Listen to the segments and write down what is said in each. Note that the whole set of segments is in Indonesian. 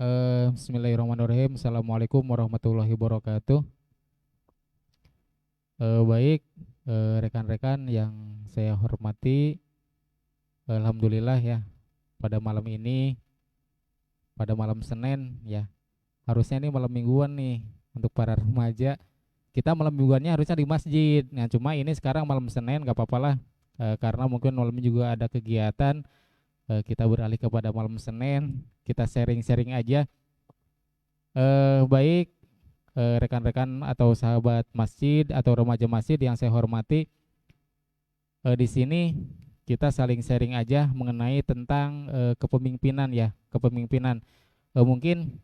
Bismillahirrahmanirrahim. Assalamualaikum warahmatullahi wabarakatuh. Baik, rekan-rekan yang saya hormati, alhamdulillah ya, pada malam ini, pada malam Senin ya, harusnya ini malam mingguan nih untuk para remaja. Kita malam mingguannya harusnya di masjid. Nah, cuma ini sekarang malam Senin, gak apa-apa lah, karena mungkin malam ini juga ada kegiatan. Kita beralih kepada malam Senin, kita sharing-sharing aja. Baik, rekan-rekan atau sahabat masjid atau remaja masjid yang saya hormati, di sini kita saling sharing aja mengenai tentang kepemimpinan ya, kepemimpinan. Mungkin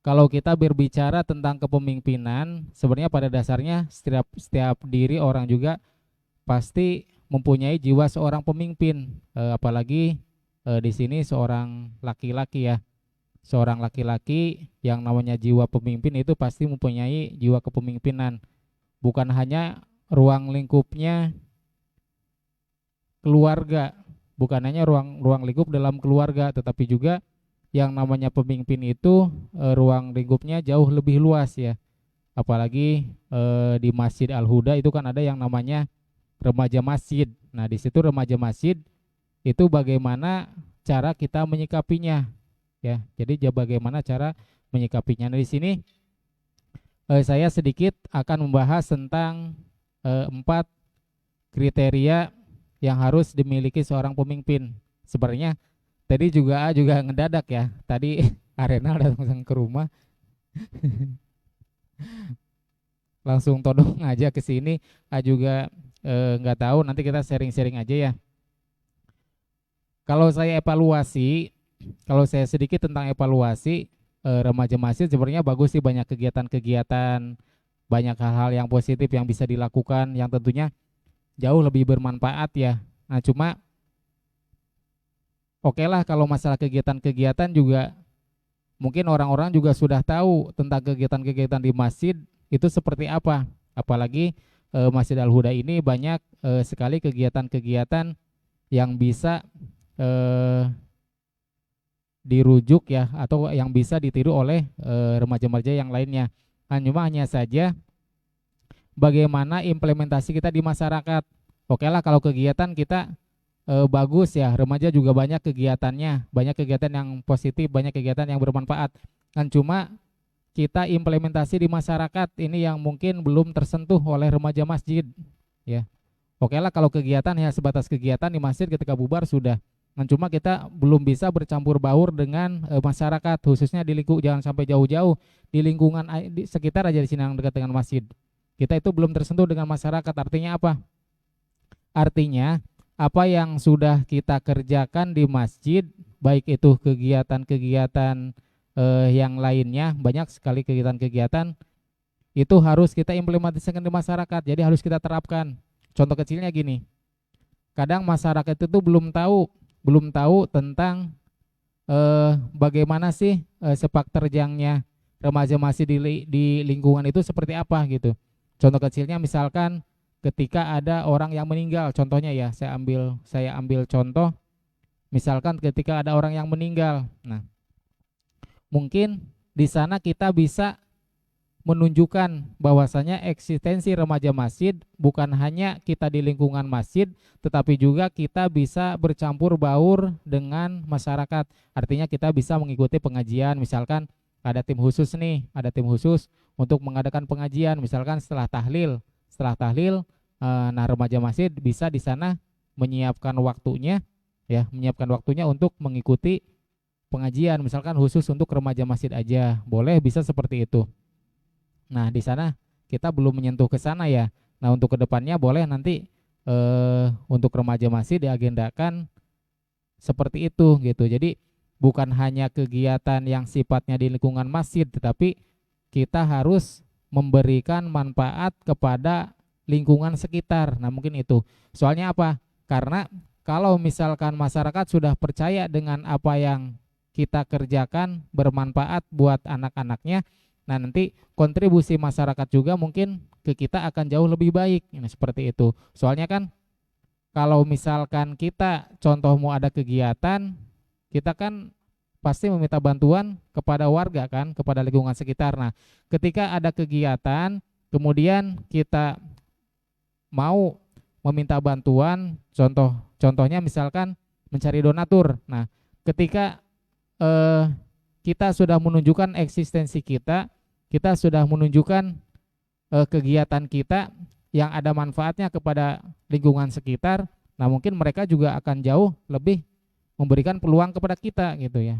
kalau kita berbicara tentang kepemimpinan, sebenarnya pada dasarnya setiap diri orang juga pasti mempunyai jiwa seorang pemimpin, apalagi di sini seorang laki-laki ya. Seorang laki-laki yang namanya jiwa pemimpin itu pasti mempunyai jiwa kepemimpinan. Bukan hanya ruang lingkupnya keluarga, bukan hanya ruang lingkup dalam keluarga, tetapi juga yang namanya pemimpin itu ruang lingkupnya jauh lebih luas ya. Apalagi di Masjid Al-Huda itu kan ada yang namanya remaja masjid. Nah, di situ remaja masjid itu bagaimana cara kita menyikapinya ya. Jadi bagaimana cara menyikapinya. Nah, di sini saya sedikit akan membahas tentang 4 kriteria yang harus dimiliki seorang pemimpin. Sebenarnya tadi juga ngedadak ya. Tadi Arena datang ke rumah langsung todong aja ke sini. Juga nggak tahu, nanti kita sharing-sharing aja ya. Kalau saya evaluasi, kalau saya sedikit tentang evaluasi remaja masjid, sebenarnya bagus sih, banyak kegiatan-kegiatan, banyak hal-hal yang positif yang bisa dilakukan, yang tentunya jauh lebih bermanfaat ya. Nah, cuma oke lah kalau masalah kegiatan-kegiatan juga mungkin orang-orang juga sudah tahu tentang kegiatan-kegiatan di masjid itu seperti apa. Apalagi Masjid Al-Huda ini banyak sekali kegiatan-kegiatan yang bisa eh, dirujuk ya, atau yang bisa ditiru oleh remaja-remaja yang lainnya. Hanya saja bagaimana implementasi kita di masyarakat. Oke lah kalau kegiatan kita bagus ya, remaja juga banyak kegiatannya, banyak kegiatan yang positif, banyak kegiatan yang bermanfaat. Kan cuma kita implementasi di masyarakat ini yang mungkin belum tersentuh oleh remaja masjid ya. Oke lah kalau kegiatan ya sebatas kegiatan di masjid, ketika bubar sudah. Nah, cuma kita belum bisa bercampur baur dengan masyarakat, khususnya di lingkup, jangan sampai jauh-jauh di lingkungan di sekitar aja, di sini yang dekat dengan masjid. Kita itu belum tersentuh dengan masyarakat. Artinya apa? Artinya apa yang sudah kita kerjakan di masjid, baik itu kegiatan-kegiatan yang lainnya, banyak sekali kegiatan-kegiatan itu harus kita implementasikan di masyarakat. Jadi harus kita terapkan. Contoh kecilnya gini, kadang masyarakat itu belum tahu tentang bagaimana sih sepak terjangnya remaja masih di lingkungan itu seperti apa gitu. Contoh kecilnya misalkan ketika ada orang yang meninggal, contohnya ya, saya ambil contoh, misalkan ketika ada orang yang meninggal. Nah, mungkin di sana kita bisa menunjukkan bahwasanya eksistensi remaja masjid bukan hanya kita di lingkungan masjid, tetapi juga kita bisa bercampur baur dengan masyarakat. Artinya kita bisa mengikuti pengajian, misalkan ada tim khusus untuk mengadakan pengajian, misalkan setelah tahlil, nah remaja masjid bisa di sana menyiapkan waktunya untuk mengikuti pengajian, misalkan khusus untuk remaja masjid aja, boleh, bisa seperti itu. Nah, di sana kita belum menyentuh ke sana ya. Nah, untuk kedepannya boleh nanti untuk remaja masih diagendakan seperti itu gitu. Jadi bukan hanya kegiatan yang sifatnya di lingkungan masjid, tetapi kita harus memberikan manfaat kepada lingkungan sekitar. Nah, mungkin itu. Soalnya apa? Karena kalau misalkan masyarakat sudah percaya dengan apa yang kita kerjakan bermanfaat buat anak-anaknya, nah nanti kontribusi masyarakat juga mungkin ke kita akan jauh lebih baik. Ini seperti itu. Soalnya kan kalau misalkan kita contoh mau ada kegiatan, kita kan pasti meminta bantuan kepada warga kan, kepada lingkungan sekitar. Nah, ketika ada kegiatan, kemudian kita mau meminta bantuan, contohnya misalkan mencari donatur. Nah, ketika eh, kita sudah menunjukkan eksistensi kita, kita sudah menunjukkan kegiatan kita yang ada manfaatnya kepada lingkungan sekitar. Nah, mungkin mereka juga akan jauh lebih memberikan peluang kepada kita gitu ya.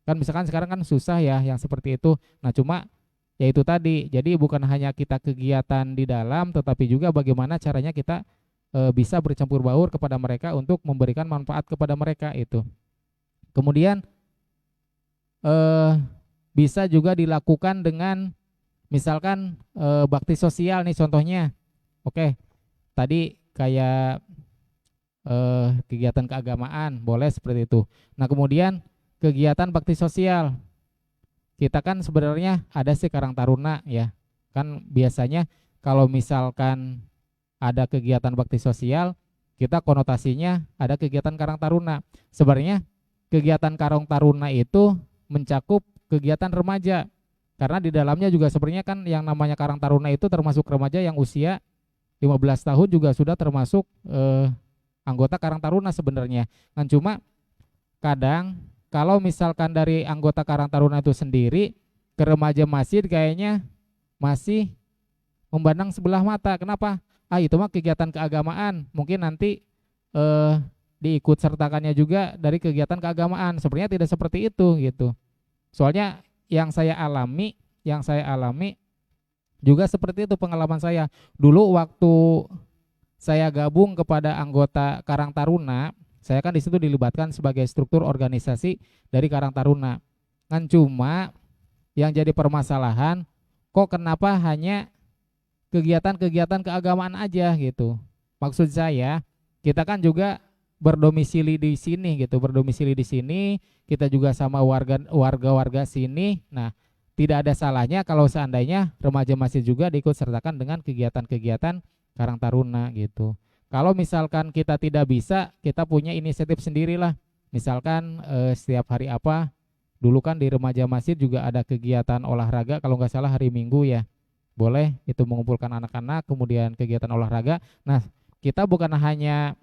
Kan misalkan sekarang kan susah ya yang seperti itu. Nah, cuma ya itu tadi. Jadi bukan hanya kita kegiatan di dalam, tetapi juga bagaimana caranya kita bisa bercampur baur kepada mereka untuk memberikan manfaat kepada mereka itu. Kemudian bisa juga dilakukan dengan misalkan bakti sosial nih contohnya. Oke, tadi kayak kegiatan keagamaan boleh seperti itu. Nah, kemudian kegiatan bakti sosial. Kita kan sebenarnya ada sih Karang Taruna ya. Kan biasanya kalau misalkan ada kegiatan bakti sosial, kita konotasinya ada kegiatan Karang Taruna. Sebenarnya kegiatan Karang Taruna itu mencakup kegiatan remaja. Karena di dalamnya juga sebenarnya kan yang namanya Karang Taruna itu termasuk remaja yang usia 15 tahun juga sudah termasuk anggota Karang Taruna sebenarnya. Kan cuma kadang kalau misalkan dari anggota Karang Taruna itu sendiri ke remaja masjid kayaknya masih memandang sebelah mata. Kenapa? Itu mah kegiatan keagamaan. Mungkin nanti diikut sertakannya juga dari kegiatan keagamaan. Sebenarnya tidak seperti itu gitu. Soalnya yang saya alami juga seperti itu pengalaman saya. Dulu waktu saya gabung kepada anggota Karang Taruna, saya kan di situ dilibatkan sebagai struktur organisasi dari Karang Taruna. Kan cuma yang jadi permasalahan, kok kenapa hanya kegiatan-kegiatan keagamaan aja gitu. Maksud saya, kita kan juga berdomisili di sini gitu, berdomisili di sini, kita juga sama warga sini. Nah, tidak ada salahnya kalau seandainya remaja masih juga diikut sertakan dengan kegiatan-kegiatan Karang Taruna gitu. Kalau misalkan kita tidak bisa, kita punya inisiatif sendirilah. Misalkan setiap hari apa, dulu kan di remaja masjid juga ada kegiatan olahraga, kalau nggak salah hari Minggu ya. Boleh itu mengumpulkan anak-anak, kemudian kegiatan olahraga. Nah, kita bukan hanya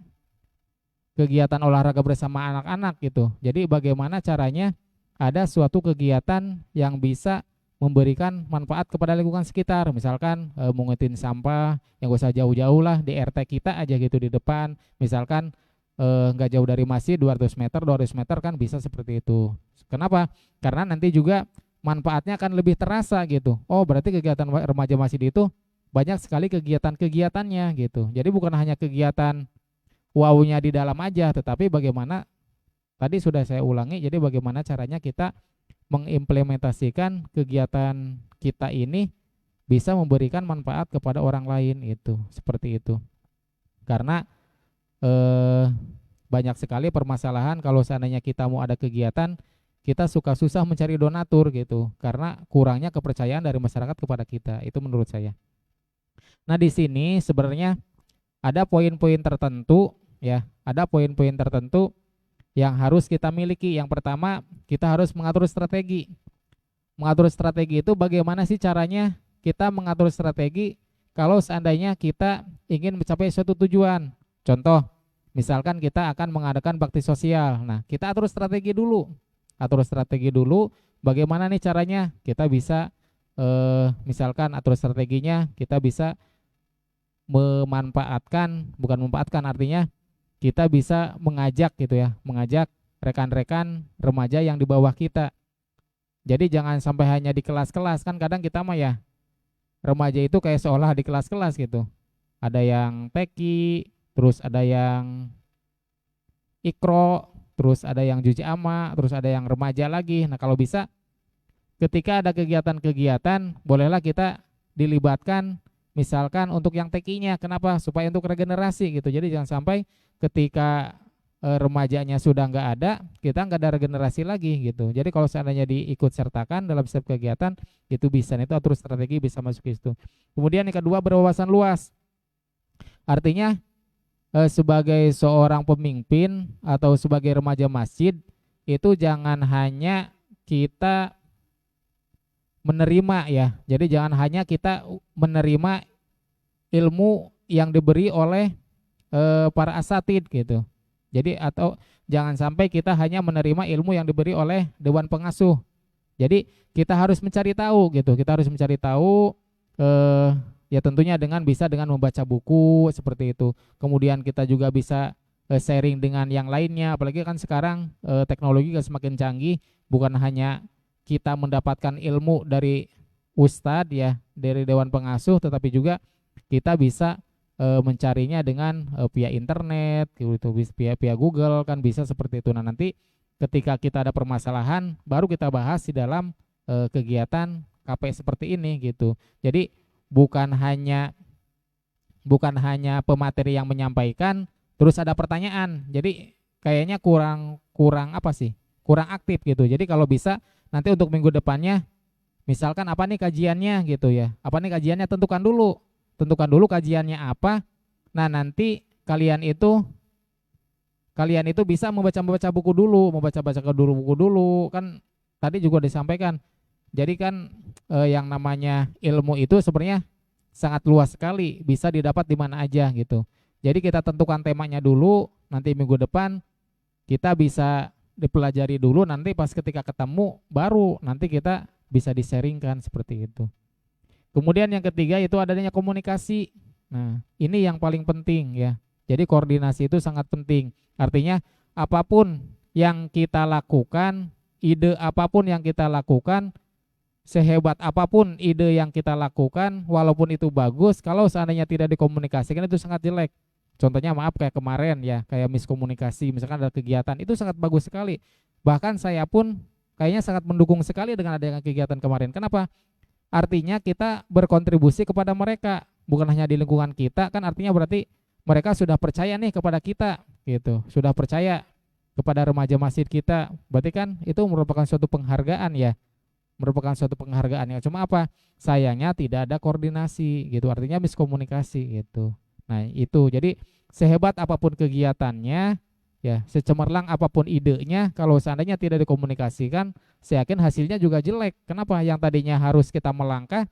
kegiatan olahraga bersama anak-anak gitu. Jadi bagaimana caranya ada suatu kegiatan yang bisa memberikan manfaat kepada lingkungan sekitar. Misalkan mengutin sampah yang gak usah jauh-jauh lah, di RT kita aja gitu di depan. Misalkan nggak jauh dari masjid 200 meter kan bisa seperti itu. Kenapa? Karena nanti juga manfaatnya akan lebih terasa gitu. Oh, berarti kegiatan remaja masjid itu banyak sekali kegiatan-kegiatannya gitu. Jadi bukan hanya kegiatan wow-nya di dalam aja, tetapi bagaimana tadi sudah saya ulangi, jadi bagaimana caranya kita mengimplementasikan kegiatan kita ini bisa memberikan manfaat kepada orang lain itu, seperti itu. Karena banyak sekali permasalahan kalau seandainya kita mau ada kegiatan, kita suka susah mencari donatur gitu, karena kurangnya kepercayaan dari masyarakat kepada kita, itu menurut saya. Nah, di sini sebenarnya ada poin-poin tertentu ya, ada poin-poin tertentu yang harus kita miliki. Yang pertama, kita harus mengatur strategi. Mengatur strategi itu bagaimana sih caranya kita mengatur strategi kalau seandainya kita ingin mencapai suatu tujuan. Contoh, misalkan kita akan mengadakan bakti sosial. Nah, kita atur strategi dulu. Atur strategi dulu bagaimana nih caranya kita bisa misalkan atur strateginya, kita bisa bukan memanfaatkan, artinya kita bisa mengajak gitu ya, mengajak rekan-rekan remaja yang di bawah kita. Jadi jangan sampai hanya di kelas-kelas, kan kadang kita mah ya remaja itu kayak seolah di kelas-kelas gitu. Ada yang teki, terus ada yang ikro, terus ada yang juji ama, terus ada yang remaja lagi. Nah, kalau bisa ketika ada kegiatan-kegiatan, bolehlah kita dilibatkan misalkan untuk yang tekinya. Kenapa? Supaya untuk regenerasi gitu. Jadi jangan sampai ketika remajanya sudah nggak ada, kita nggak ada regenerasi lagi gitu. Jadi kalau seandainya diikut sertakan dalam setiap kegiatan, itu bisa, itu atur strategi bisa masuk ke situ. Kemudian yang kedua, berwawasan luas. Artinya sebagai seorang pemimpin atau sebagai remaja masjid, itu jangan hanya kita menerima ya. Jadi jangan hanya kita menerima ilmu yang diberi oleh para asatid gitu. Jadi atau jangan sampai kita hanya menerima ilmu yang diberi oleh dewan pengasuh. Jadi kita harus mencari tahu gitu. Kita harus mencari tahu eh, ya tentunya dengan membaca buku seperti itu. Kemudian kita juga bisa sharing dengan yang lainnya. Apalagi kan sekarang teknologi kan semakin canggih. Bukan hanya kita mendapatkan ilmu dari ustadz ya, dari dewan pengasuh, tetapi juga kita bisa mencarinya dengan via internet, gitu, via Google kan bisa seperti itu. Nah nanti ketika kita ada permasalahan, baru kita bahas di dalam kegiatan KP seperti ini gitu. Jadi bukan hanya bukan hanya pemateri yang menyampaikan, terus ada pertanyaan. Jadi kayaknya kurang kurang apa sih? Kurang aktif gitu. Jadi kalau bisa nanti untuk minggu depannya, misalkan apa nih kajiannya gitu ya. Apa nih kajiannya, tentukan dulu. Tentukan dulu kajiannya apa. Nah, nanti kalian itu bisa membaca-baca buku dulu, membaca-baca dulu buku dulu. Kan tadi juga disampaikan. Jadi kan yang namanya ilmu itu sebenarnya sangat luas sekali, bisa didapat di mana aja gitu. Jadi kita tentukan temanya dulu, nanti minggu depan kita bisa dipelajari dulu, nanti pas ketika ketemu baru nanti kita bisa di-sharingkan seperti itu. Kemudian yang ketiga itu adanya komunikasi. Nah, ini yang paling penting ya. Jadi koordinasi itu sangat penting. Artinya apapun yang kita lakukan, ide apapun yang kita lakukan, sehebat apapun ide yang kita lakukan, walaupun itu bagus, kalau seandainya tidak dikomunikasikan itu sangat jelek. Contohnya maaf kayak kemarin ya, kayak miskomunikasi, misalkan ada kegiatan, itu sangat bagus sekali. Bahkan saya pun kayaknya sangat mendukung sekali dengan adanya kegiatan kemarin. Kenapa? Artinya kita berkontribusi kepada mereka, bukan hanya di lingkungan kita, kan artinya berarti mereka sudah percaya nih kepada kita, gitu. Sudah percaya kepada remaja masjid kita. Berarti kan itu merupakan suatu penghargaan ya, merupakan suatu penghargaan yang cuma apa, sayangnya tidak ada koordinasi gitu, artinya miskomunikasi gitu. Nah itu jadi sehebat apapun kegiatannya ya, secemerlang apapun idenya, kalau seandainya tidak dikomunikasikan, saya yakin hasilnya juga jelek. Kenapa? Yang tadinya harus kita melangkah,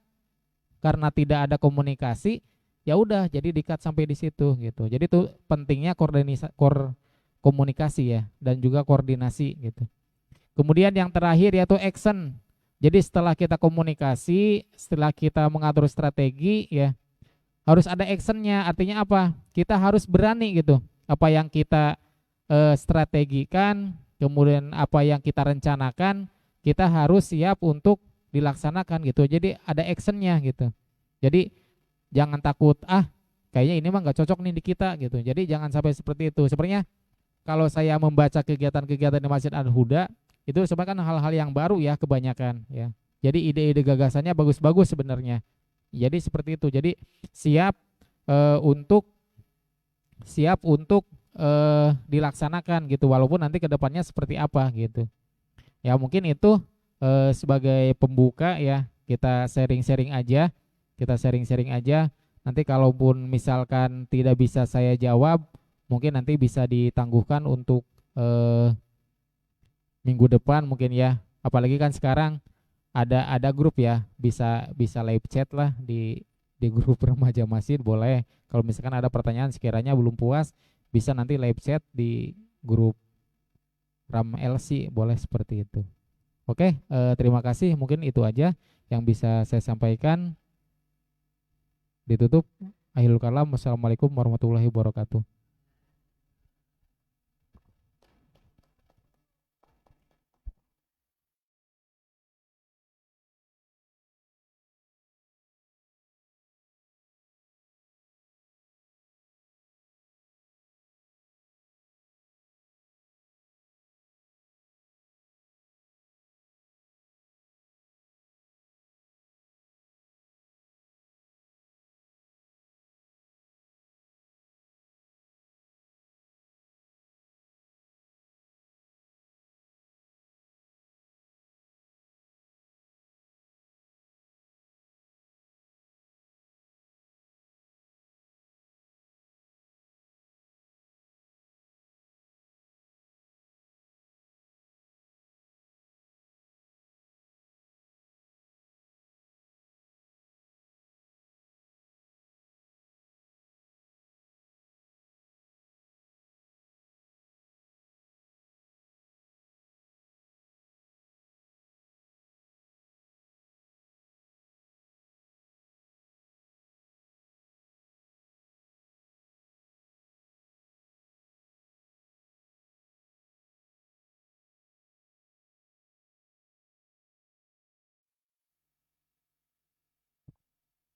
karena tidak ada komunikasi, ya udah jadi dikat sampai di situ gitu. Jadi itu pentingnya komunikasi ya, dan juga koordinasi gitu. Kemudian yang terakhir yaitu action. Jadi setelah kita komunikasi, setelah kita mengatur strategi ya, harus ada actionnya. Artinya apa? Kita harus berani gitu. Apa yang kita strategikan, kemudian apa yang kita rencanakan, kita harus siap untuk dilaksanakan gitu. Jadi ada actionnya gitu. Jadi jangan takut, kayaknya ini mah nggak cocok nih di kita gitu. Jadi jangan sampai seperti itu. Sebenarnya kalau saya membaca kegiatan-kegiatan di Masjid Al-Huda, itu sebenarnya kan hal-hal yang baru ya kebanyakan ya. Jadi ide-ide gagasannya bagus-bagus sebenarnya. Jadi seperti itu. Jadi siap eh, untuk dilaksanakan gitu, walaupun nanti kedepannya seperti apa gitu. Ya mungkin itu sebagai pembuka ya, kita sharing-sharing aja, kita sharing-sharing aja. Nanti kalaupun misalkan tidak bisa saya jawab, mungkin nanti bisa ditangguhkan untuk eh, minggu depan mungkin ya. Apalagi kan sekarang ada grup ya, bisa bisa live chat lah di grup remaja masjid boleh. Kalau misalkan ada pertanyaan sekiranya belum puas, bisa nanti live chat di grup Ram LC boleh seperti itu. Oke, terima kasih. Mungkin itu aja yang bisa saya sampaikan. Ditutup. Akhirul kalam. Wassalamualaikum warahmatullahi wabarakatuh.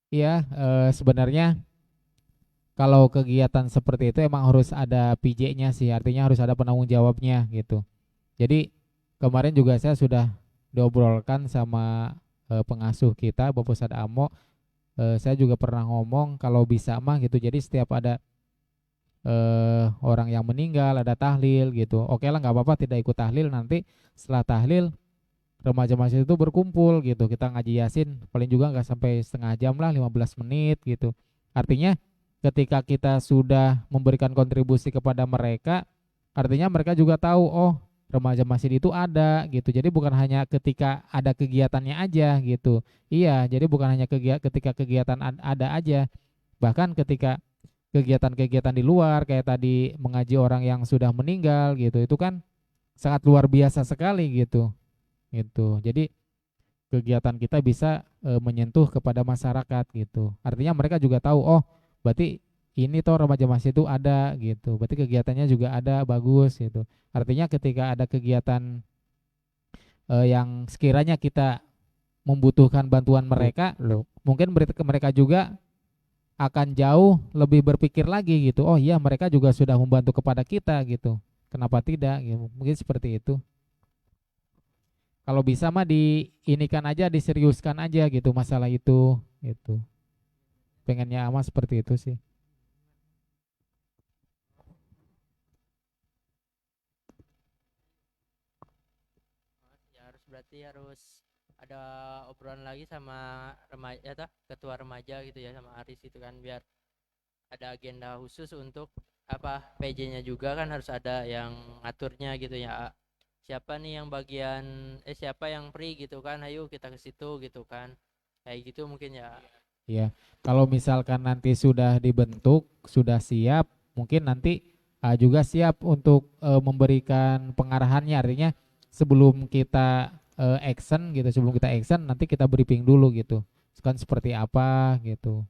Iya, sebenarnya kalau kegiatan seperti itu emang harus ada PJ-nya sih, artinya harus ada penanggung jawabnya gitu. Jadi kemarin juga saya sudah diobrolkan sama pengasuh kita, Bapak Ustadz Amo. Saya juga pernah ngomong kalau bisa mah gitu. Jadi setiap ada orang yang meninggal, ada tahlil gitu. Oke lah, nggak apa-apa tidak ikut tahlil, nanti setelah tahlil remaja masjid itu berkumpul gitu. Kita ngaji Yasin paling juga nggak sampai setengah jam lah, 15 menit gitu. Artinya ketika kita sudah memberikan kontribusi kepada mereka, artinya mereka juga tahu, oh remaja masjid itu ada gitu. Jadi bukan hanya ketika ada kegiatannya aja gitu. Iya, jadi bukan hanya ketika kegiatan ada aja, bahkan ketika kegiatan-kegiatan di luar kayak tadi mengaji orang yang sudah meninggal gitu, itu kan sangat luar biasa sekali gitu. Gitu. Jadi kegiatan kita bisa menyentuh kepada masyarakat gitu. Artinya mereka juga tahu, oh berarti ini toh remaja masjid itu ada gitu. Berarti kegiatannya juga ada, bagus gitu. Artinya ketika ada kegiatan yang sekiranya kita membutuhkan bantuan mereka, mungkin mereka juga akan jauh lebih berpikir lagi gitu. Oh iya, mereka juga sudah membantu kepada kita gitu. Kenapa tidak? Gitu. Mungkin seperti itu. Kalau bisa mah diinikan aja, diseriuskan aja gitu masalah itu gitu. Pengennya ama seperti itu sih. Ya harus berarti harus ada obrolan lagi sama remaja tuh, ketua remaja gitu ya, sama Aris itu kan, biar ada agenda khusus untuk apa PJ-nya juga kan harus ada yang ngaturnya gitu ya. Siapa nih yang bagian siapa yang free gitu kan, ayo kita ke situ gitu kan. Kayak gitu mungkin ya. Ya, kalau misalkan nanti sudah dibentuk, sudah siap, mungkin nanti juga siap untuk memberikan pengarahannya. Artinya sebelum kita action gitu, sebelum kita action nanti kita briefing dulu gitu. Kan seperti apa gitu,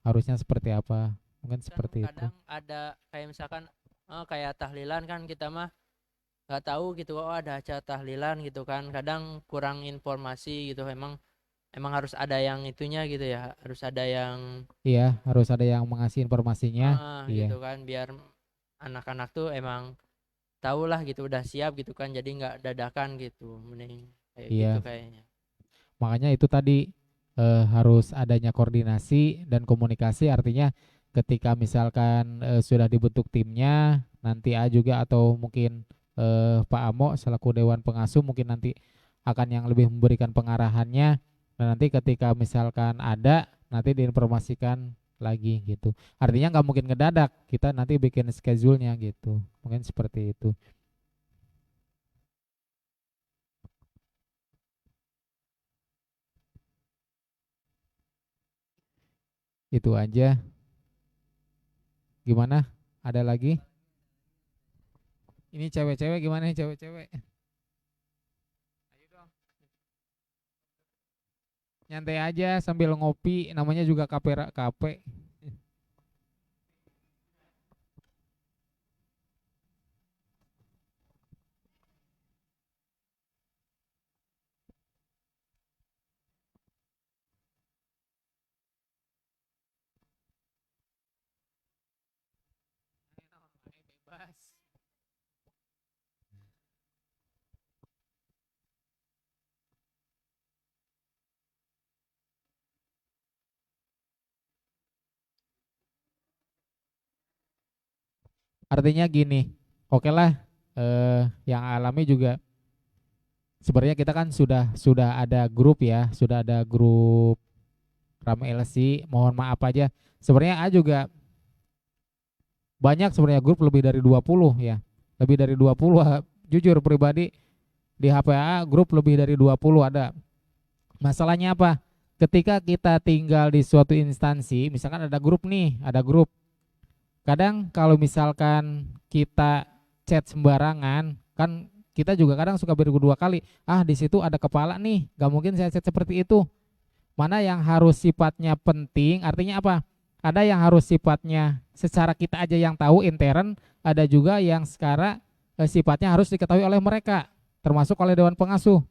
harusnya seperti apa, mungkin Kan seperti itu. kadang ada kayak misalkan kayak tahlilan kan kita mah nggak tahu gitu, oh ada acara tahlilan gitu kan, kadang kurang informasi gitu. Emang harus ada yang itunya gitu ya, harus ada yang Iya, harus ada yang mengasih informasinya. Iya, gitu kan, biar anak-anak tuh emang tahu lah gitu, udah siap gitu kan, jadi nggak dadakan gitu, mending kayak gitu iya. kayaknya. Makanya itu tadi harus adanya koordinasi dan komunikasi, artinya ketika misalkan sudah dibentuk timnya, nanti A juga atau mungkin Pak Amo selaku Dewan Pengasuh mungkin nanti akan yang lebih memberikan pengarahannya, dan nanti ketika misalkan ada, nanti diinformasikan lagi gitu. Artinya nggak mungkin ngedadak, kita nanti bikin schedule-nya gitu. Mungkin seperti itu. Itu aja. Gimana? Ada lagi? Ini cewek-cewek gimana nih cewek-cewek? Ayo dong. Nyantai aja sambil ngopi, namanya juga kafe kafe. Bebas. Artinya gini, oke lah, yang alami juga sebenarnya kita kan sudah ada grup ya, sudah ada grup Ram LC. Mohon maaf aja, sebenarnya A juga banyak sebenarnya grup lebih dari 20 ya, lebih dari 20. Jujur pribadi di HPA grup lebih dari 20 ada. Masalahnya apa? Ketika kita tinggal di suatu instansi, misalkan ada grup nih, ada grup. Kadang kalau misalkan kita chat sembarangan, kan kita juga kadang suka berdua kali. Ah, di situ ada kepala nih, gak mungkin saya chat seperti itu. Mana yang harus sifatnya penting, artinya apa? Ada yang harus sifatnya secara kita aja yang tahu intern, ada juga yang sekarang sifatnya harus diketahui oleh mereka, termasuk oleh Dewan Pengasuh.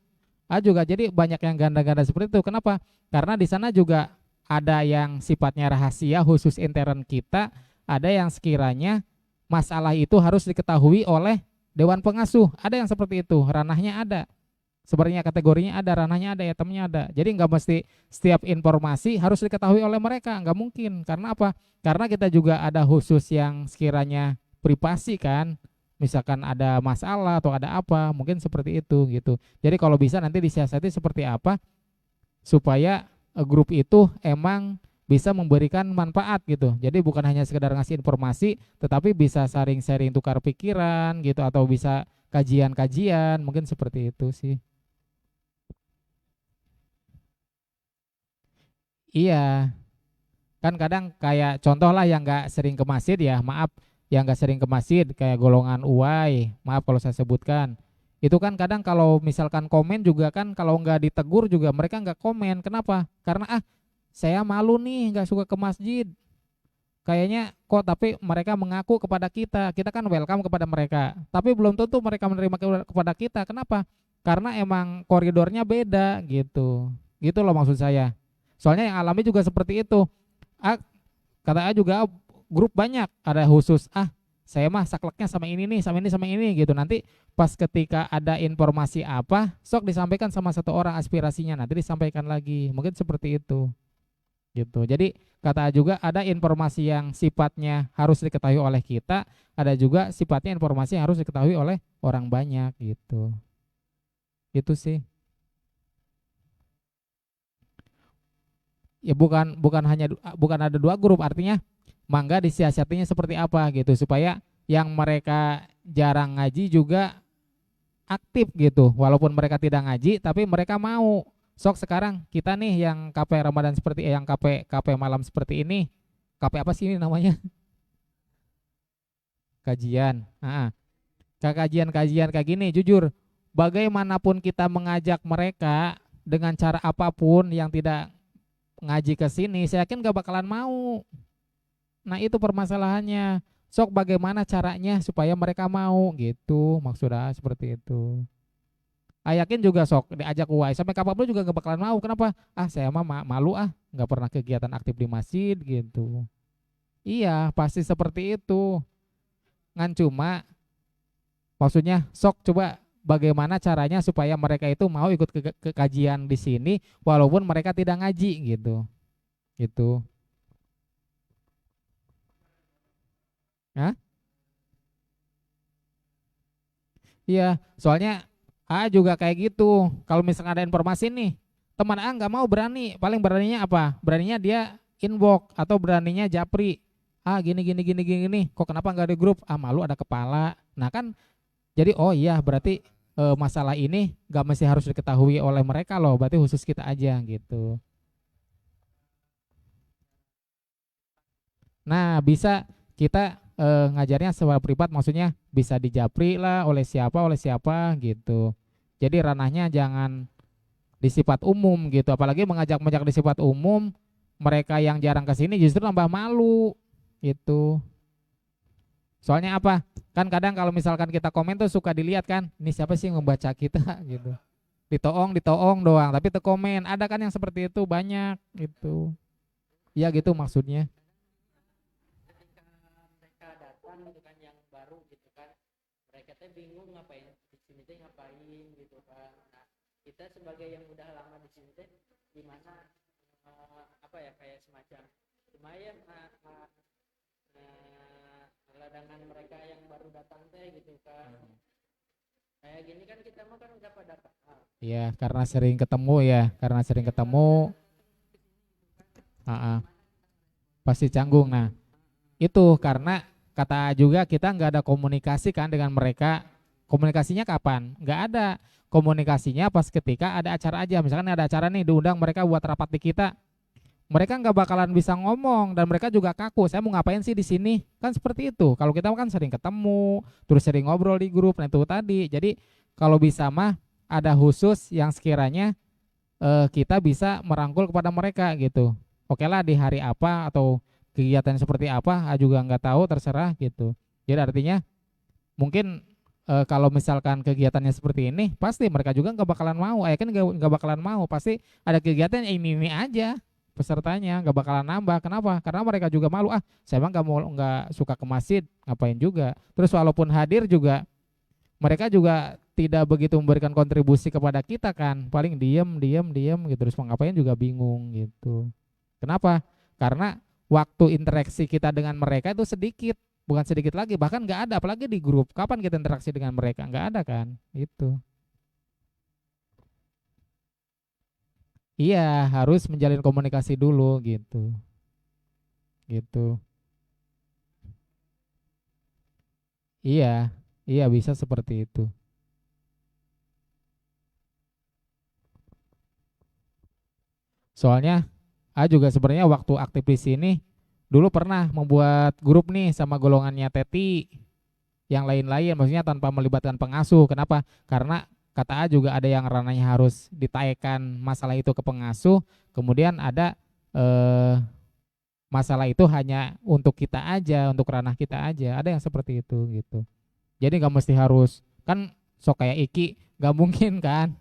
Ah juga jadi banyak yang ganda-ganda seperti itu. Kenapa? Karena di sana juga ada yang sifatnya rahasia khusus intern kita, ada yang sekiranya masalah itu harus diketahui oleh dewan pengasuh. Ada yang seperti itu, ranahnya ada. Sebenarnya kategorinya ada, ranahnya ada, itemnya ada. Jadi nggak mesti setiap informasi harus diketahui oleh mereka, nggak mungkin. Karena apa? Karena kita juga ada khusus yang sekiranya privasi kan. Misalkan ada masalah atau ada apa, mungkin seperti itu gitu. Jadi kalau bisa nanti disiasati seperti apa supaya grup itu emang bisa memberikan manfaat gitu. Jadi bukan hanya sekedar ngasih informasi, tetapi bisa sharing-sharing tukar pikiran gitu atau bisa kajian-kajian, mungkin seperti itu sih. Iya, kan kadang kayak contoh lah yang nggak sering ke masjid ya, maaf, yang nggak sering ke masjid kayak golongan uai, maaf kalau saya sebutkan. Itu kan kadang kalau misalkan komen juga kan kalau nggak ditegur juga mereka nggak komen. Kenapa? Karena saya malu nih nggak suka ke masjid. Kayaknya kok tapi mereka mengaku kepada kita kan welcome kepada mereka. Tapi belum tentu mereka menerima kepada kita. Kenapa? Karena emang koridornya beda gitu. Gitu loh maksud saya. Soalnya yang alami juga seperti itu. Ah, kata A juga grup banyak ada khusus saya mah sakleknya sama ini nih sama ini gitu. Nanti pas ketika ada informasi apa sok disampaikan sama satu orang aspirasinya, nanti disampaikan lagi, mungkin seperti itu gitu. Jadi kata A juga ada informasi yang sifatnya harus diketahui oleh kita, ada juga sifatnya informasi yang harus diketahui oleh orang banyak gitu. Itu sih. Ya bukan ada dua grup, artinya mangga disiasatinya seperti apa gitu supaya yang mereka jarang ngaji juga aktif gitu, walaupun mereka tidak ngaji tapi mereka mau sok sekarang kita nih yang KP Ramadan seperti yang KP malam seperti ini, KP apa sih ini namanya? Kajian. Kajian kayak gini jujur bagaimanapun kita mengajak mereka dengan cara apapun yang tidak ngaji ke sini, saya yakin gak bakalan mau. Nah itu permasalahannya. Sok bagaimana caranya supaya mereka mau gitu, maksudnya seperti itu. Yakin juga sok diajak uai sampai kapanpun juga gak bakalan mau. Kenapa? Saya mah malu nggak pernah kegiatan aktif di masjid gitu. Iya pasti seperti itu. Ngan cuma maksudnya sok coba bagaimana caranya supaya mereka itu mau ikut ke kajian di sini walaupun mereka tidak ngaji gitu. Gitu. Hah? Iya, soalnya juga kayak gitu. Kalau misalnya ada informasi nih, teman nggak mau berani, paling beraninya apa? Beraninya dia inbox atau beraninya japri. Gini gini gini gini gini. Kok kenapa nggak ada grup? Malu ada kepala. Nah kan, jadi oh iya berarti masalah ini nggak mesti harus diketahui oleh mereka loh. Berarti khusus kita aja gitu. Nah, bisa kita ngajarnya secara privat, maksudnya bisa dijapri lah oleh siapa gitu. Jadi ranahnya jangan di sifat umum gitu, apalagi mengajak-mengajak di sifat umum, mereka yang jarang ke sini justru tambah malu gitu. Soalnya apa? Kan kadang kalau misalkan kita komen tuh suka dilihat kan, ini siapa sih yang membaca kita gitu. Ditoong doang, tapi tuh komen. Ada kan yang seperti itu banyak gitu. Ya gitu maksudnya. ketika mereka datang gitu kan yang baru gitu kan, mereka teh bingung ngapain di sini teh ngapain gitu kan. Nah kita sebagai yang udah lama di sini teh gimana apa ya kayak semacam lumayan ladangan mereka yang baru datang teh gitu kan. Kayak gini kan kita mah kan udah pada kenal. Iya, karena sering ketemu ya, karena sering ketemu, pasti canggung. Nah, itu karena kata juga kita nggak ada komunikasi kan dengan mereka. Komunikasinya kapan? Nggak ada. Komunikasinya pas ketika ada acara aja. Misalkan ada acara nih diundang mereka buat rapat di kita. Mereka nggak bakalan bisa ngomong dan mereka juga kaku. Saya mau ngapain sih di sini? Kan seperti itu. Kalau kita kan sering ketemu, terus sering ngobrol di grup. Nah itu tadi. Jadi kalau bisa mah ada khusus yang sekiranya kita bisa merangkul kepada mereka gitu. Oke lah di hari apa atau kegiatan seperti apa juga nggak tahu, terserah gitu. Jadi artinya mungkin kalau misalkan kegiatannya seperti ini pasti mereka juga nggak bakalan mau, kan nggak bakalan mau, pasti ada kegiatan ini aja pesertanya, nggak bakalan nambah. Kenapa? Karena mereka juga malu. Ah, saya emang nggak suka ke masjid, ngapain juga. Terus walaupun hadir juga, mereka juga tidak begitu memberikan kontribusi kepada kita kan. Paling diem gitu. Terus mau ngapain juga bingung gitu. Kenapa? Karena waktu interaksi kita dengan mereka itu sedikit, bukan sedikit lagi, bahkan nggak ada. Apalagi di grup, kapan kita interaksi dengan mereka? Nggak ada kan? Itu. Iya, harus menjalin komunikasi dulu gitu. Gitu. Iya, iya bisa seperti itu. Soalnya juga sebenarnya waktu aktif di sini dulu pernah membuat grup nih sama golongannya Teti yang lain-lain, maksudnya tanpa melibatkan pengasuh. Kenapa? Karena kata A juga ada yang ranahnya harus ditaikkan masalah itu ke pengasuh, kemudian ada eh, masalah itu hanya untuk kita aja, untuk ranah kita aja. Ada yang seperti itu gitu. Jadi nggak mesti harus kan sok kayak Iki, nggak mungkin kan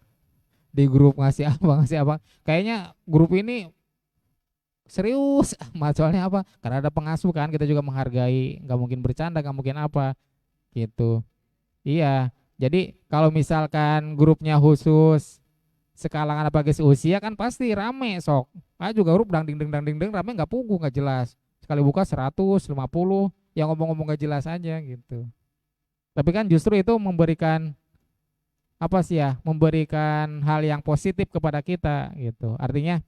di grup ngasih apa. Kayaknya grup ini serius amat, soalnya apa? Karena ada pengasuh kan, kita juga menghargai, nggak mungkin bercanda, nggak mungkin apa gitu. Iya, jadi kalau misalkan grupnya khusus sekalangan apalagi seusia kan pasti rame sok. Juga grup dang ding rame nggak pugu nggak jelas. Sekali buka 150 yang ngomong-ngomong nggak jelas aja gitu. Tapi kan justru itu memberikan apa sih ya? Memberikan hal yang positif kepada kita gitu. Artinya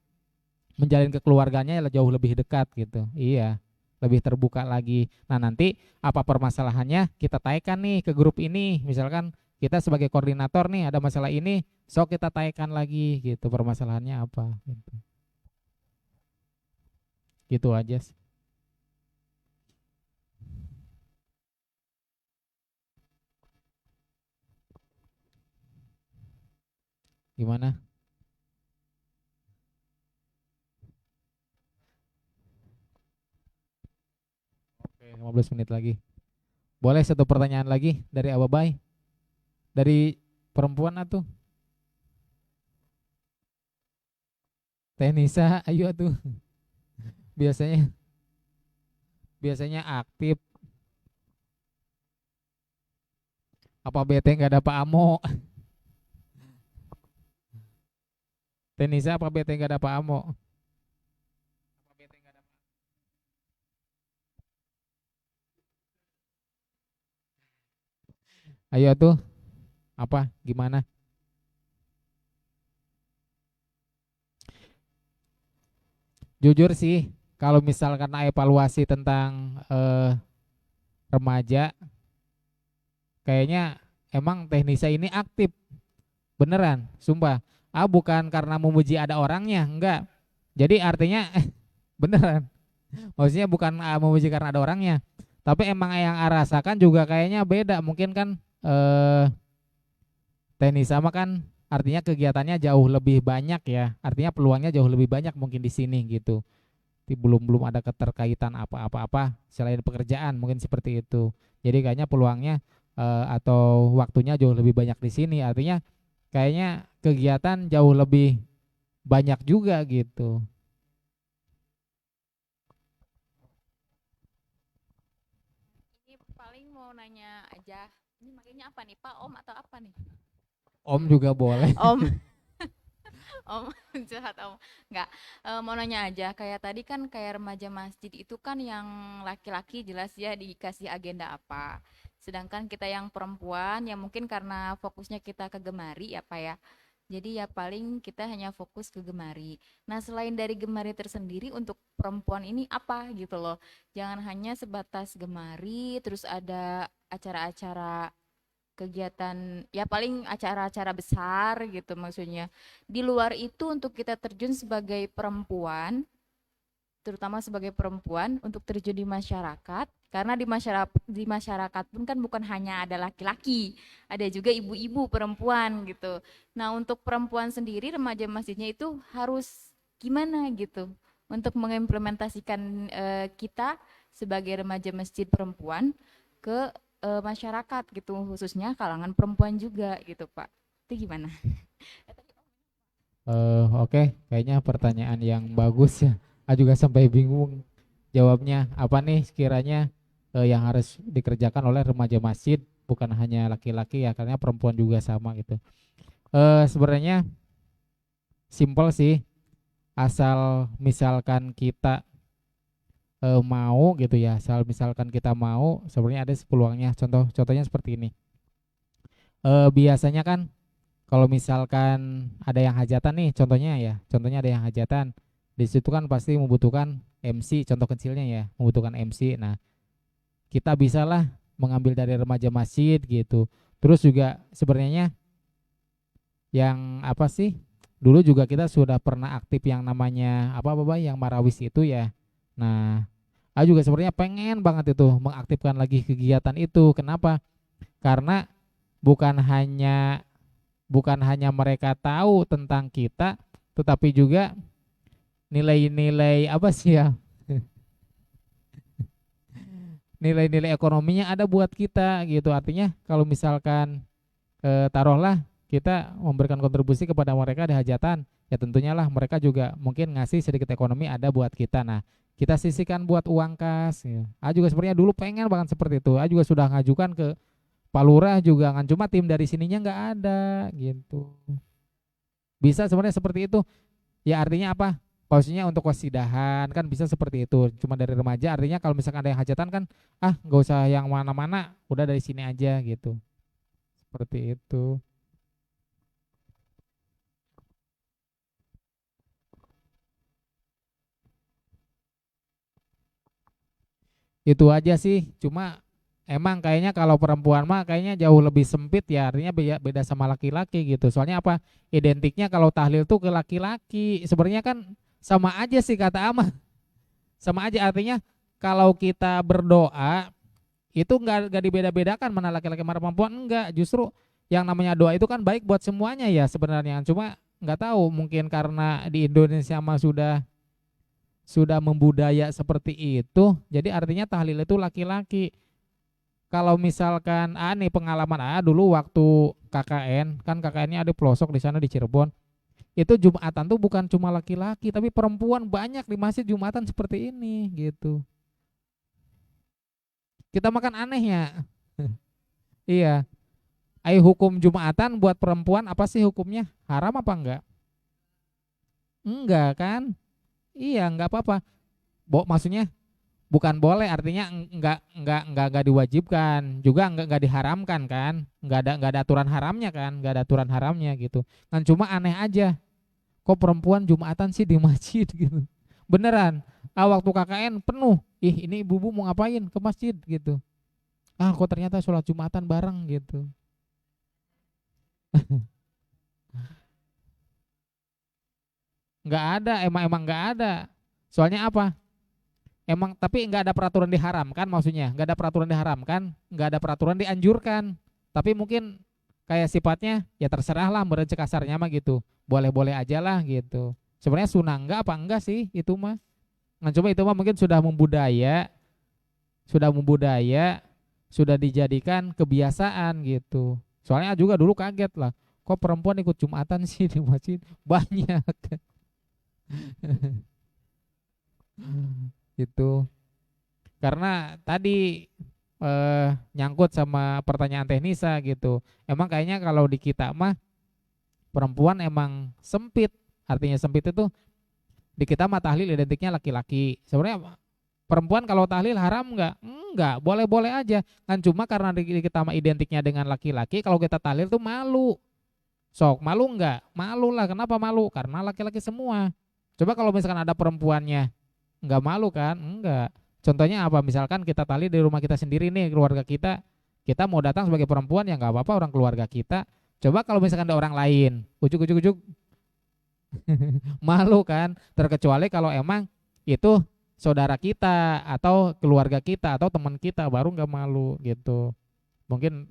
menjalin kekeluarganya jauh lebih dekat gitu. Iya, lebih terbuka lagi. Nah, nanti apa permasalahannya kita taikan nih ke grup ini. Misalkan kita sebagai koordinator nih ada masalah ini, sok kita taikan lagi gitu permasalahannya apa gitu. Gitu aja sih. Gimana? Oke, 15 menit lagi. Boleh satu pertanyaan lagi dari Ababai? Dari perempuan atuh. Teh Nisa, ayo atuh. Biasanya biasanya aktif. Apa bete nggak ada Pak Amo? Teh Nisa apa bete nggak ada Pak Amo? Ayo tuh, apa gimana? Jujur sih, kalau misalkan evaluasi tentang remaja, kayaknya emang Teknisa ini aktif, beneran, sumpah. Bukan karena memuji ada orangnya, enggak. Jadi artinya beneran. Maksudnya bukan memuji karena ada orangnya, tapi emang yang rasakan juga kayaknya beda. Mungkin kan Teknisa mah kan artinya kegiatannya jauh lebih banyak ya, artinya peluangnya jauh lebih banyak mungkin di sini gitu. Belum belum ada keterkaitan apa-apa selain pekerjaan mungkin seperti itu. Jadi kayaknya peluangnya atau waktunya jauh lebih banyak di sini. Artinya kayaknya kegiatan jauh lebih banyak juga gitu. Ini paling mau nanya aja. Ini makanya apa nih, Pak? Om atau apa nih? Om juga boleh. Om, om curhat om. Nggak, mau nanya aja. Kayak tadi kan kayak remaja masjid itu kan yang laki-laki jelas ya dikasih agenda apa. Sedangkan kita yang perempuan ya mungkin karena fokusnya kita ke gemari ya Pak ya. Jadi ya paling kita hanya fokus ke gemari. Nah selain dari gemari tersendiri untuk perempuan ini apa gitu loh. Jangan hanya sebatas gemari, terus ada acara-acara kegiatan ya paling acara-acara besar gitu maksudnya. Di luar itu untuk kita terjun sebagai perempuan, terutama sebagai perempuan untuk terjun di masyarakat karena di masyarakat pun kan bukan hanya ada laki-laki, ada juga ibu-ibu perempuan gitu. Nah, untuk perempuan sendiri remaja masjidnya itu harus gimana gitu untuk mengimplementasikan kita sebagai remaja masjid perempuan ke masyarakat gitu khususnya kalangan perempuan juga gitu Pak. Itu gimana? Oke, kayaknya pertanyaan yang bagus ya. Juga sampai bingung jawabnya. Apa nih sekiranya yang harus dikerjakan oleh remaja masjid, bukan hanya laki-laki ya, karena perempuan juga sama gitu. Sebenarnya simpel sih, asal misalkan kita mau gitu ya, asal misalkan kita mau, sebenarnya ada peluangnya. Contohnya seperti ini. Biasanya kan kalau misalkan ada yang hajatan nih, contohnya ada yang hajatan, di situ kan pasti membutuhkan MC, contoh kecilnya ya, membutuhkan MC. Nah, kita bisalah mengambil dari remaja masjid gitu. Terus juga sebenarnya yang apa sih? Dulu juga kita sudah pernah aktif yang namanya apa yang marawis itu ya. Nah, aku juga sebenarnya pengen banget itu mengaktifkan lagi kegiatan itu. Kenapa? Karena bukan hanya bukan hanya mereka tahu tentang kita, tetapi juga nilai-nilai apa sih ya? Nilai-nilai ekonominya ada buat kita gitu. Artinya kalau misalkan taruhlah kita memberikan kontribusi kepada mereka di hajatan, ya tentunya lah mereka juga mungkin ngasih sedikit ekonomi ada buat kita. Nah, kita sisihkan buat uang kas. Ya. Juga sebenarnya dulu pengen banget seperti itu. Juga sudah ngajukan ke Pak Lurah juga kan, cuma tim dari sininya nggak ada gitu. Bisa sebenarnya seperti itu. Ya artinya apa? Maksudnya untuk wasidahan kan bisa seperti itu. Cuma dari remaja artinya kalau misalkan ada yang hajatan kan nggak usah yang mana-mana, udah dari sini aja gitu. Seperti itu. Itu aja sih. Cuma emang kayaknya kalau perempuan mah kayaknya jauh lebih sempit ya. Artinya beda, beda sama laki-laki gitu. Soalnya apa? Identiknya kalau tahlil tuh ke laki-laki. Sebenarnya kan sama aja sih kata Ama. Sama aja artinya kalau kita berdoa itu nggak dibeda-bedakan mana laki-laki mana perempuan, enggak. Justru yang namanya doa itu kan baik buat semuanya ya sebenarnya. Cuma nggak tahu mungkin karena di Indonesia mah sudah membudaya seperti itu, jadi artinya tahlil itu laki-laki. Kalau misalkan nih pengalaman dulu waktu KKN, kan KKN-nya ada pelosok di sana di Cirebon. Itu Jumatan tuh bukan cuma laki-laki, tapi perempuan banyak di masjid Jumatan seperti ini gitu. Kita makan anehnya. Iya. Hukum Jumatan buat perempuan apa sih hukumnya? Haram apa enggak? Enggak kan? Iya, enggak apa-apa. Maksudnya bukan boleh, artinya enggak diwajibkan, juga enggak diharamkan kan, enggak ada aturan haramnya kan, enggak ada aturan haramnya gitu kan. Cuma aneh aja, kok perempuan Jumatan sih di masjid gitu. Beneran, waktu KKN penuh, ini ibu-ibu mau ngapain ke masjid gitu, kok ternyata sholat Jumatan bareng gitu. Enggak ada, emang enggak ada. Soalnya apa? Emang tapi nggak ada peraturan diharamkan, maksudnya nggak ada peraturan diharamkan, nggak ada peraturan dianjurkan, tapi mungkin kayak sifatnya ya terserah lah, merecek kasarnya mah gitu, boleh-boleh aja lah gitu. Sebenarnya sunnah enggak apa enggak sih itu mah. Nah, coba itu mah mungkin sudah membudaya, sudah dijadikan kebiasaan gitu. Soalnya juga dulu kaget lah, kok perempuan ikut Jumatan sih di masjid banyak. Gitu. Karena tadi nyangkut sama pertanyaan teknisa gitu. Emang kayaknya kalau di kita mah perempuan emang sempit. Artinya sempit itu di kita mah tahlil identiknya laki-laki. Sebenarnya perempuan kalau tahlil haram enggak? Enggak, boleh-boleh aja. Kan cuma karena di kita mah identiknya dengan laki-laki, kalau kita tahlil tuh malu. Sok, malu enggak? Malu lah. Kenapa malu? Karena laki-laki semua. Coba kalau misalkan ada perempuannya, enggak malu kan? Enggak. Contohnya apa? Misalkan kita tali di rumah kita sendiri nih, keluarga kita mau datang sebagai perempuan ya nggak apa-apa, orang keluarga kita. Coba kalau misalkan ada orang lain, ujuk-ujuk malu kan? Terkecuali kalau emang itu saudara kita atau keluarga kita atau teman kita, baru nggak malu gitu. Mungkin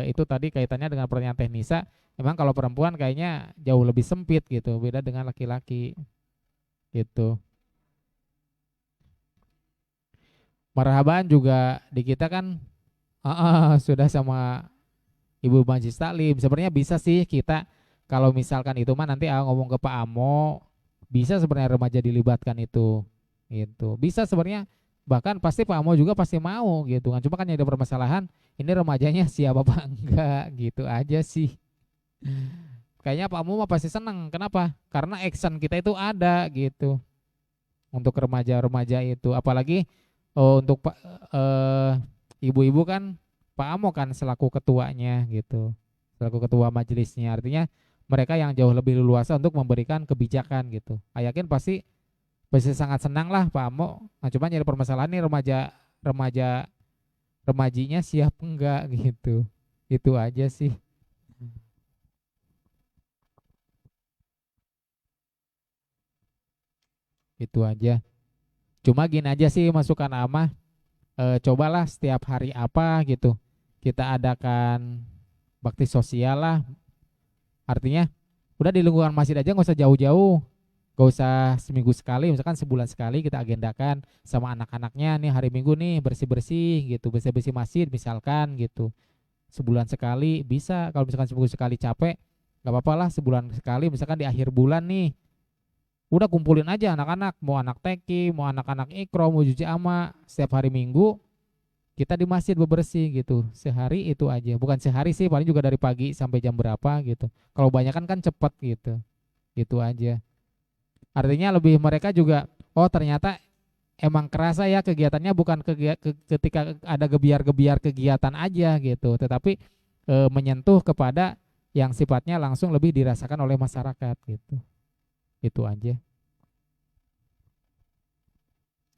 itu tadi kaitannya dengan pertanyaan teknisa. Emang kalau perempuan kayaknya jauh lebih sempit gitu, beda dengan laki-laki gitu. Marhaban juga di kita kan sudah sama Ibu Majlis Taklim. Sebenarnya bisa sih kita kalau misalkan itu mah nanti ngomong ke Pak Amo, bisa sebenarnya remaja dilibatkan itu, gitu. Bisa sebenarnya, bahkan pasti Pak Amo juga pasti mau gitu kan. Cuma kan yang ada permasalahan ini remajanya siapa apa enggak gitu aja sih. Kayaknya Pak Amo mah pasti seneng. Kenapa? Karena action kita itu ada gitu untuk remaja-remaja itu. Apalagi untuk eh, ibu-ibu kan Pak Amo kan selaku ketuanya gitu, selaku ketua majelisnya. Artinya mereka yang jauh lebih leluasa untuk memberikan kebijakan gitu. Yakin pasti pasti sangat senang lah Pak Amo. Nah, cuma jadi permasalahan nih remaja remajinya siap enggak gitu. Itu aja sih. Itu aja. Cuma gini aja sih masukan Ama, cobalah setiap hari apa gitu kita adakan bakti sosial lah. Artinya udah di lingkungan masjid aja nggak usah jauh-jauh, nggak usah seminggu sekali, misalkan sebulan sekali kita agendakan sama anak-anaknya nih hari Minggu nih bersih-bersih gitu, bersih-bersih masjid misalkan gitu. Sebulan sekali bisa, kalau misalkan seminggu sekali capek nggak apa-apa lah, sebulan sekali misalkan di akhir bulan nih udah kumpulin aja anak-anak, mau anak TK, mau anak-anak ikro, mau juji ama, setiap hari Minggu kita di masjid bebersih gitu. Sehari itu aja, bukan sehari sih, paling juga dari pagi sampai jam berapa gitu. Kalau banyak kan cepet gitu. Gitu aja. Artinya lebih mereka juga, oh ternyata emang kerasa ya kegiatannya bukan ketika ada gebiar-gebiar kegiatan aja gitu, tetapi menyentuh kepada yang sifatnya langsung lebih dirasakan oleh masyarakat gitu. Itu aja.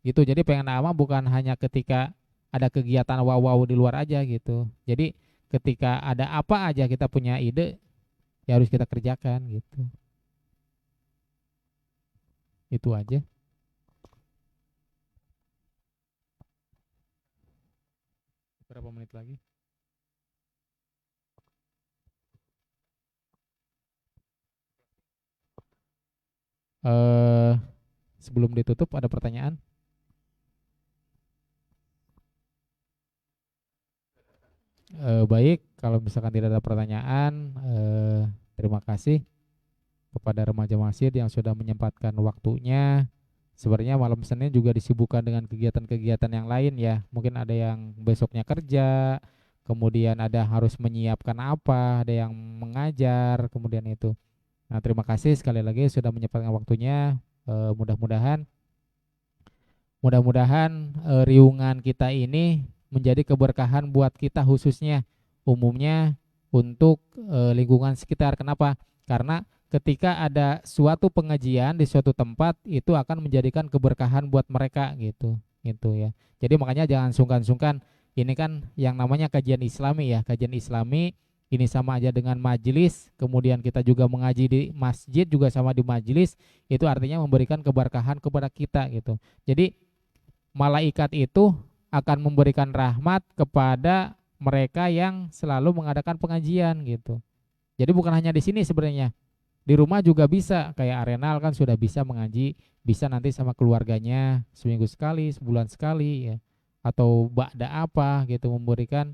Gitu. Jadi pengen ama bukan hanya ketika ada kegiatan wow-wow di luar aja gitu. Jadi ketika ada apa aja kita punya ide, ya harus kita kerjakan gitu. Itu aja. Berapa menit lagi? Eh Sebelum ditutup ada pertanyaan? Baik, kalau misalkan tidak ada pertanyaan, terima kasih kepada remaja masjid yang sudah menyempatkan waktunya. Sebenarnya malam Senin juga disibukkan dengan kegiatan-kegiatan yang lain ya. Mungkin ada yang besoknya kerja, kemudian ada harus menyiapkan apa, ada yang mengajar, kemudian itu. Nah, terima kasih sekali lagi sudah menyempatkan waktunya. Mudah-mudahan riungan kita ini menjadi keberkahan buat kita khususnya, umumnya untuk lingkungan sekitar. Kenapa? Karena ketika ada suatu pengajian di suatu tempat itu akan menjadikan keberkahan buat mereka gitu, gitu ya. Jadi makanya jangan sungkan-sungkan. Ini kan yang namanya kajian Islami ya, kajian Islami ini sama aja dengan majelis. Kemudian kita juga mengaji di masjid juga sama di majelis. Itu artinya memberikan keberkahan kepada kita gitu. Jadi malaikat itu akan memberikan rahmat kepada mereka yang selalu mengadakan pengajian gitu. Jadi bukan hanya di sini sebenarnya. Di rumah juga bisa, kayak Arenal kan sudah bisa mengaji, bisa nanti sama keluarganya seminggu sekali, sebulan sekali ya. Atau ba'da apa gitu memberikan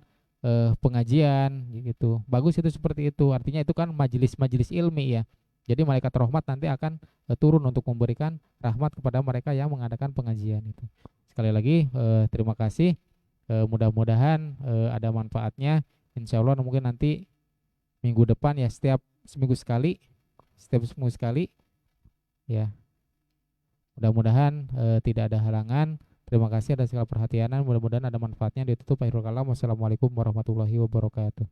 pengajian gitu. Bagus itu seperti itu. Artinya itu kan majelis-majelis ilmi ya. Jadi malaikat rahmat nanti akan turun untuk memberikan rahmat kepada mereka yang mengadakan pengajian itu. Sekali lagi terima kasih. Mudah-mudahan ada manfaatnya. Insya Allah mungkin nanti minggu depan ya setiap seminggu sekali ya. Mudah-mudahan tidak ada halangan. Terima kasih atas segala perhatian. Mudah-mudahan ada manfaatnya. Ditutup akhirul kalam. Wassalamualaikum warahmatullahi wabarakatuh.